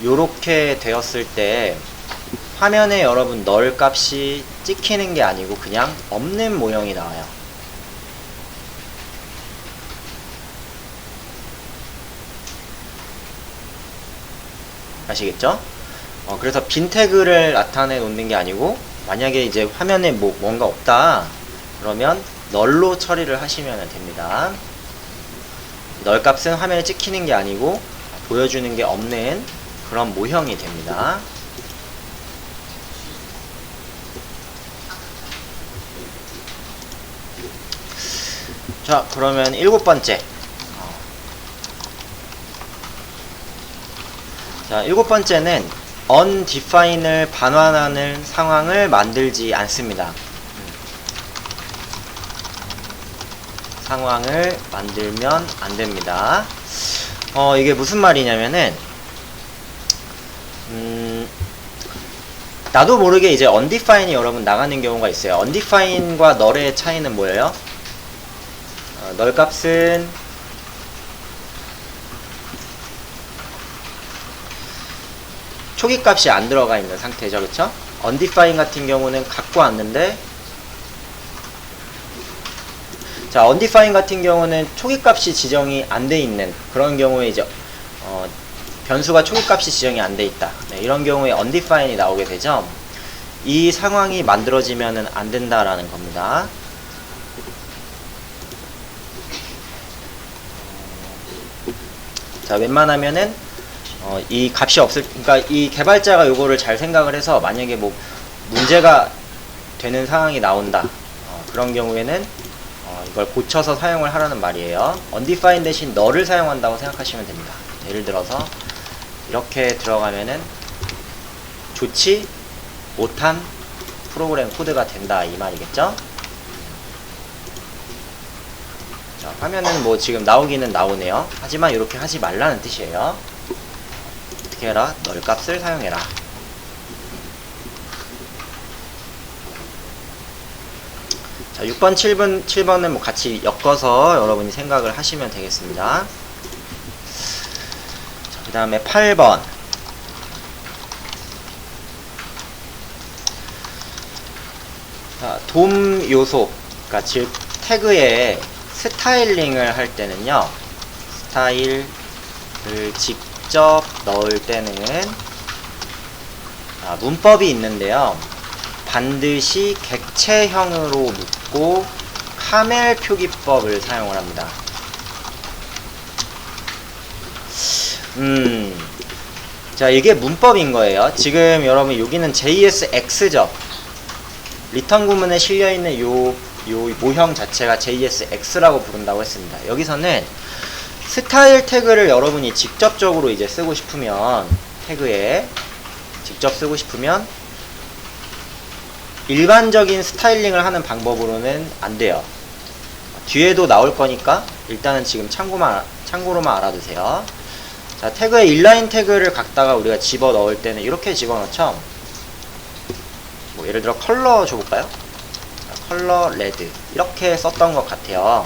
요렇게 되었을 때 화면에 여러분 널 값이 찍히는 게 아니고 그냥 없는 모형이 나와요. 아시겠죠? 그래서 빈 태그를 나타내 놓는 게 아니고, 만약에 이제 화면에 뭔가 없다 그러면 널로 처리를 하시면 됩니다. 널 값은 화면에 찍히는 게 아니고 보여주는 게 없는 그런 모형이 됩니다. 자, 그러면 7번째. 자, 7번째는 undefine을 반환하는 상황을 만들지 않습니다. 상황을 만들면 안 됩니다. 이게 무슨 말이냐면은, 나도 모르게 이제 undefine이 여러분 나가는 경우가 있어요. undefine과 널의 차이는 뭐예요? 널 값은 초기 값이 안 들어가 있는 상태죠. 그쵸? undefined 같은 경우는 갖고 왔는데, 자, undefined 같은 경우는 초기 값이 지정이 안 돼 있는 그런 경우에 이제 변수가 초기 값이 지정이 안 돼 있다. 네, 이런 경우에 undefined이 나오게 되죠. 이 상황이 만들어지면은 안 된다라는 겁니다. 자, 웬만하면은 이 값이 그러니까 이 개발자가 요거를 잘 생각을 해서, 만약에 뭐 문제가 되는 상황이 나온다, 그런 경우에는 이걸 고쳐서 사용을 하라는 말이에요. undefined 대신 너를 사용한다고 생각하시면 됩니다. 예를 들어서 이렇게 들어가면은 좋지 못한 프로그램 코드가 된다, 이 말이겠죠. 자, 화면은 뭐 지금 나오기는 나오네요. 하지만 이렇게 하지 말라는 뜻이에요. 어떻게 해라? 널 값을 사용해라. 자, 6번, 7번은 뭐 같이 엮어서 여러분이 생각을 하시면 되겠습니다. 자, 그 다음에 8번. 자, 돔 요소, 그러니까 즉 태그에 스타일링을 할 때는요, 스타일을 직접 넣을 때는 문법이 있는데요, 반드시 객체형으로 묻고 파멜 표기법을 사용을 합니다. 자, 이게 문법인 거예요. 지금 여러분 여기는 JSX죠. 리턴 구문에 실려있는 요 모형 자체가 JSX라고 부른다고 했습니다. 여기서는 스타일 태그를 여러분이 직접적으로 이제 쓰고 싶으면, 태그에 직접 쓰고 싶으면 일반적인 스타일링을 하는 방법으로는 안 돼요. 뒤에도 나올 거니까 일단은 지금 참고로만 알아두세요. 자, 태그에 인라인 태그를 갖다가 우리가 집어 넣을 때는 이렇게 집어 넣죠. 뭐 예를 들어 컬러 줘볼까요? 자, 컬러 레드 이렇게 썼던 것 같아요.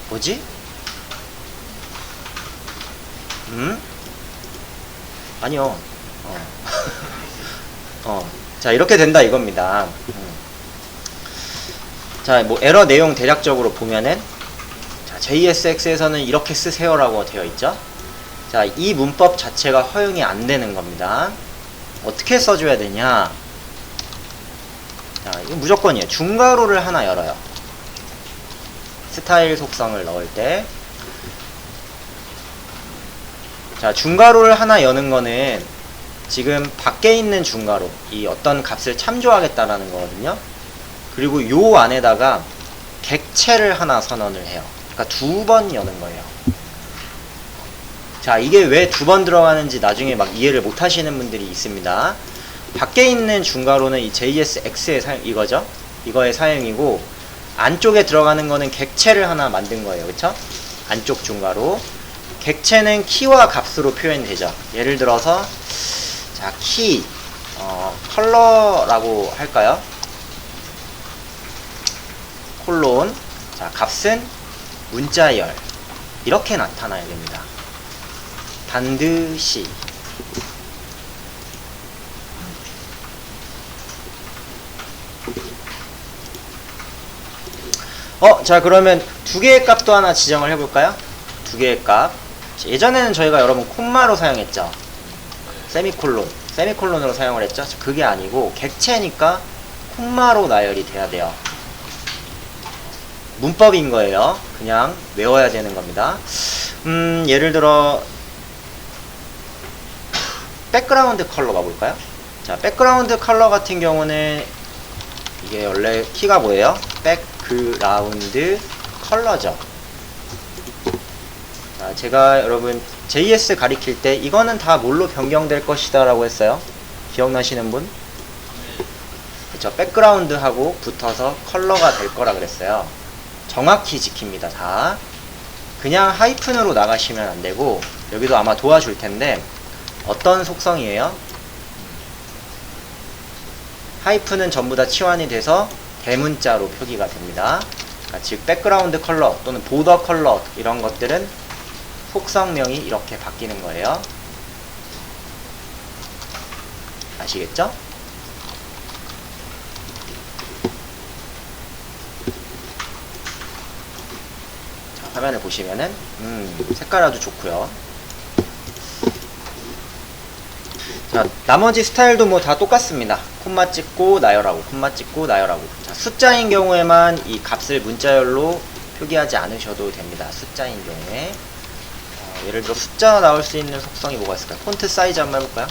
뭐지? 아니요. 자, 이렇게 된다 이겁니다. 자, 뭐 에러 내용 대략적으로 보면은, 자, JSX에서는 이렇게 쓰세요라고 되어 있죠. 자, 이 문법 자체가 허용이 안 되는 겁니다. 어떻게 써줘야 되냐? 자, 이거 무조건이에요. 중괄호를 하나 열어요. 스타일 속성을 넣을 때. 자, 중괄호를 하나 여는 거는 지금 밖에 있는 중괄호, 이 어떤 값을 참조하겠다라는 거거든요. 그리고 요 안에다가 객체를 하나 선언을 해요. 그러니까 2번 여는 거예요. 자, 이게 왜 2번 들어가는지 나중에 막 이해를 못 하시는 분들이 있습니다. 밖에 있는 중괄호는 이 JSX의 사용, 이거죠. 이거의 사용이고, 안쪽에 들어가는 거는 객체를 하나 만든 거예요. 그쵸? 안쪽 중괄호. 객체는 키와 값으로 표현되죠. 예를 들어서, 자, 키, 컬러라고 할까요? 콜론. 자, 값은 문자열. 이렇게 나타나야 됩니다. 반드시. 자, 그러면 두 개의 값도 하나 지정을 해볼까요? 두 개의 값. 예전에는 저희가 여러분 콤마로 사용했죠. 세미콜론으로 사용을 했죠. 그게 아니고 객체니까 콤마로 나열이 돼야 돼요. 문법인 거예요. 그냥 외워야 되는 겁니다. 예를 들어 백그라운드 컬러 봐볼까요? 자, 백그라운드 컬러 같은 경우는 이게 원래 키가 뭐예요? 백그라운드 컬러죠. 자, 제가 여러분 JS 가리킬 때 이거는 다 뭘로 변경될 것이다 라고 했어요. 기억나시는 분? 그쵸, 백그라운드하고 붙어서 컬러가 될 거라 그랬어요. 정확히 지킵니다. 다 그냥 하이픈으로 나가시면 안 되고, 여기도 아마 도와줄 텐데 어떤 속성이에요? 하이픈은 전부 다 치환이 돼서 대문자로 표기가 됩니다. 그러니까 즉 백그라운드 컬러 또는 보더 컬러 이런 것들은 속성명이 이렇게 바뀌는 거예요. 아시겠죠? 자, 화면을 보시면은 색깔 아주 좋고요. 자, 나머지 스타일도 뭐 다 똑같습니다. 콤마 찍고 나열하고, 콤마 찍고 나열하고. 자, 숫자인 경우에만 이 값을 문자열로 표기하지 않으셔도 됩니다. 숫자인 경우에. 예를 들어 숫자 나올 수 있는 속성이 뭐가 있을까요? 폰트 사이즈 한번 해볼까요?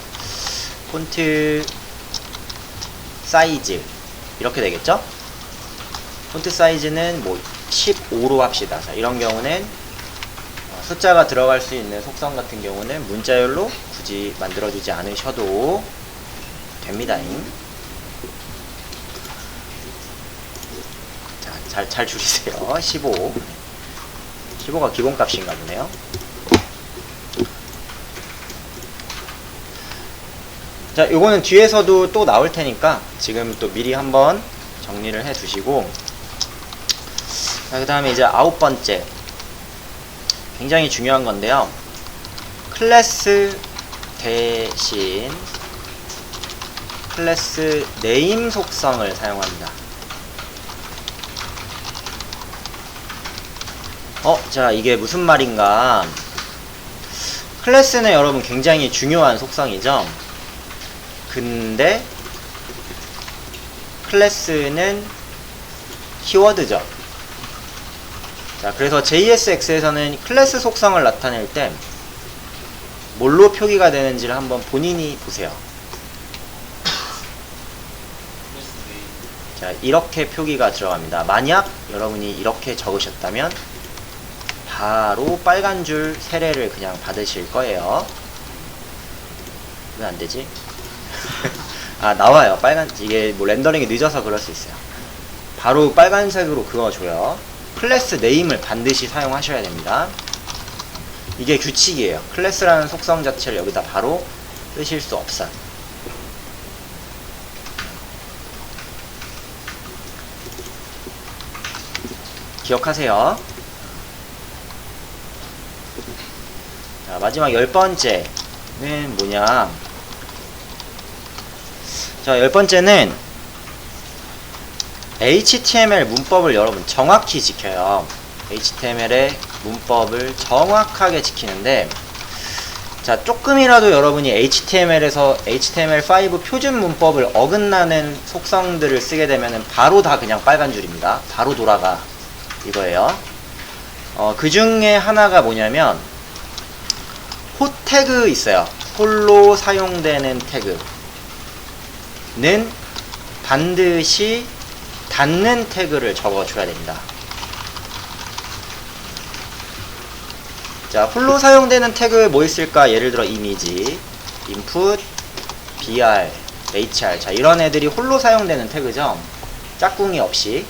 폰트 사이즈 이렇게 되겠죠? 폰트 사이즈는 뭐 15로 합시다. 자, 이런 경우는 숫자가 들어갈 수 있는 속성 같은 경우는 문자열로 굳이 만들어주지 않으셔도 됩니다. 자, 잘 줄이세요. 15. 15가 기본값인가 보네요. 자, 요거는 뒤에서도 또 나올 테니까 지금 또 미리 한번 정리를 해 두시고, 자, 그 다음에 이제 9번째 굉장히 중요한 건데요. 클래스 대신 클래스 네임 속성을 사용합니다. 자, 이게 무슨 말인가? 클래스는 여러분 굉장히 중요한 속성이죠. 근데 클래스는 키워드죠. 자, 그래서 JSX에서는 클래스 속성을 나타낼 때 뭘로 표기가 되는지를 한번 본인이 보세요. 자, 이렇게 표기가 들어갑니다. 만약 여러분이 이렇게 적으셨다면 바로 빨간 줄 세례를 그냥 받으실 거예요. 왜 안 되지? 아, 나와요. 빨간, 이게 뭐 렌더링이 늦어서 그럴 수 있어요. 바로 빨간색으로 그어줘요. 클래스 네임을 반드시 사용하셔야 됩니다. 이게 규칙이에요. 클래스라는 속성 자체를 여기다 바로 쓰실 수 없어요. 기억하세요. 자, 마지막 10번째는 뭐냐. 자, 10번째는 HTML 문법을 여러분 정확히 지켜요. HTML의 문법을 정확하게 지키는데, 자, 조금이라도 여러분이 HTML에서 HTML5 표준 문법을 어긋나는 속성들을 쓰게 되면은 바로 다 그냥 빨간 줄입니다. 바로 돌아가. 이거예요. 그 중에 하나가 뭐냐면 호 태그 있어요. 홀로 사용되는 태그는 반드시 닫는 태그를 적어줘야 됩니다. 자, 홀로 사용되는 태그 뭐 있을까? 예를 들어 이미지, input, br, hr. 자, 이런 애들이 홀로 사용되는 태그죠. 짝꿍이 없이.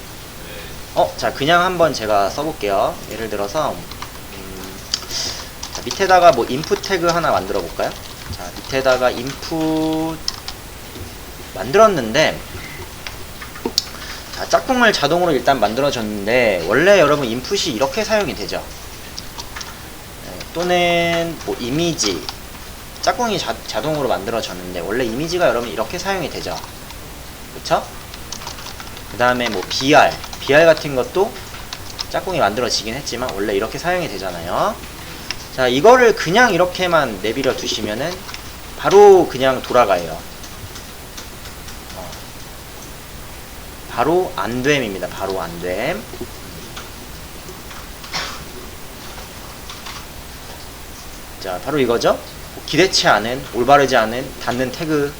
자, 그냥 한번 제가 써볼게요. 예를 들어서 자, 밑에다가 뭐 input 태그 하나 만들어 볼까요? 자, 밑에다가 input 만들었는데, 자, 짝꿍을 자동으로 일단 만들어줬는데, 원래 여러분 input이 이렇게 사용이 되죠. 또는 뭐 이미지, 짝꿍이 자동으로 만들어졌는데 원래 이미지가 여러분 이렇게 사용이 되죠. 그쵸? 그 다음에 뭐 BR 같은 것도 짝꿍이 만들어지긴 했지만 원래 이렇게 사용이 되잖아요. 자, 이거를 그냥 이렇게만 내버려 두시면은 바로 그냥 돌아가요. 바로 안됨입니다. 바로 안됨. 자, 바로 이거죠. 기대치 않은, 올바르지 않은 닫는 태그의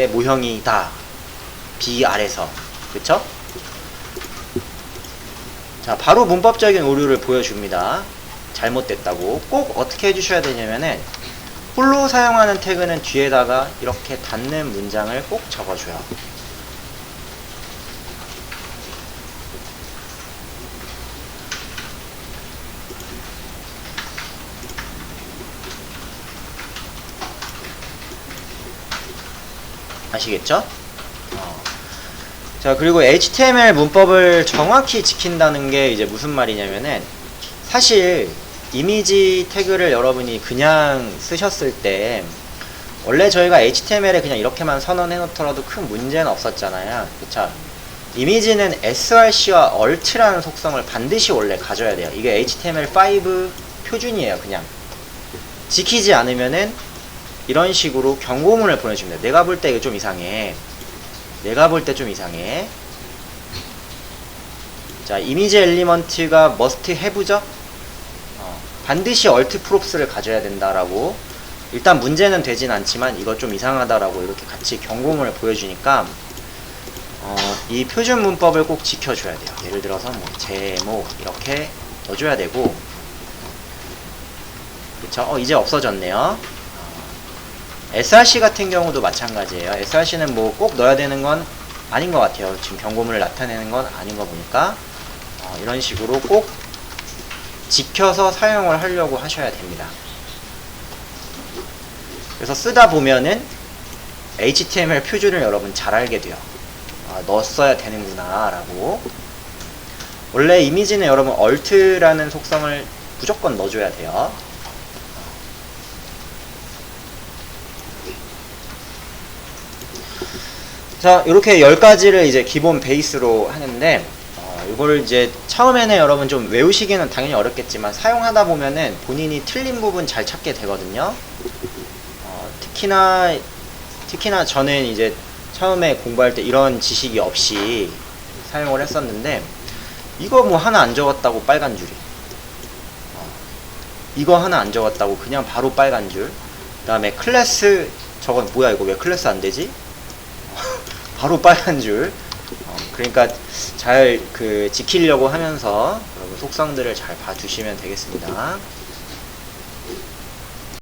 모형이다. BR에서. 그쵸? 자, 바로 문법적인 오류를 보여줍니다. 잘못됐다고. 꼭 어떻게 해주셔야 되냐면은 홀로 사용하는 태그는 뒤에다가 이렇게 닫는 문장을 꼭 적어줘요. 아시겠죠? 자, 그리고 HTML 문법을 정확히 지킨다는 게 이제 무슨 말이냐면은, 사실 이미지 태그를 여러분이 그냥 쓰셨을 때 원래 저희가 HTML에 그냥 이렇게만 선언해 놓더라도 큰 문제는 없었잖아요. 그쵸? 이미지는 src와 alt라는 속성을 반드시 원래 가져야 돼요. 이게 HTML5 표준이에요. 그냥 지키지 않으면은 이런 식으로 경고문을 보내줍니다. 내가 볼 때 이거 좀 이상해. 내가 볼 때 좀 이상해. 자, 이미지 엘리먼트가 must have죠? 반드시 alt props를 가져야 된다라고. 일단 문제는 되진 않지만 이거 좀 이상하다라고 이렇게 같이 경고문을 보여주니까 이 표준 문법을 꼭 지켜줘야 돼요. 예를 들어서 뭐 제목 이렇게 넣어줘야 되고. 그쵸? 이제 없어졌네요. src 같은 경우도 마찬가지예요. src는 뭐 꼭 넣어야 되는 건 아닌 것 같아요. 지금 경고문을 나타내는 건 아닌 거 보니까 이런 식으로 꼭 지켜서 사용을 하려고 하셔야 됩니다. 그래서 쓰다 보면은 HTML 표준을 여러분 잘 알게 돼요. 넣었어야 되는구나 라고. 원래 이미지는 여러분 alt라는 속성을 무조건 넣어줘야 돼요. 자, 이렇게 10가지를 이제 기본 베이스로 하는데 이거를 이제 처음에는 여러분 좀 외우시기는 당연히 어렵겠지만 사용하다 보면은 본인이 틀린 부분 잘 찾게 되거든요. 특히나 저는 이제 처음에 공부할 때 이런 지식이 없이 사용을 했었는데, 이거 뭐 하나 안 적었다고 빨간 줄이, 이거 하나 안 적었다고 그냥 바로 빨간 줄. 그 다음에 클래스, 저건 뭐야, 이거 왜 클래스 안 되지? 바로 빨간 줄. 그러니까 잘 지키려고 하면서 여러분 속성들을 잘 봐주시면 되겠습니다.